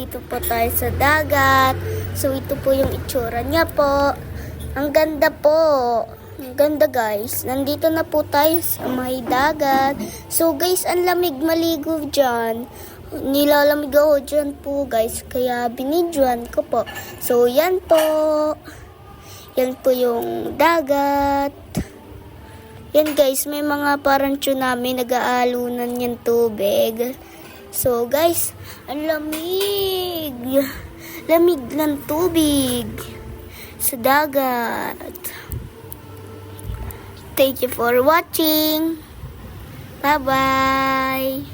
nandito po tayo sa dagat. So, ito po yung itsura niya po. Ang ganda po. Ang ganda guys. Nandito na po tayo sa may dagat. So guys, ang lamig maligo dyan. Nilalamig ako dyan po guys. Kaya binidyoan ko po. So yan po. Yan po yung dagat. Yan guys, may mga parang tsunami. Nag-aalunan yung tubig. So guys, ang lamig. Lamig ng tubig sa dagat. Thank you for watching. Bye-bye.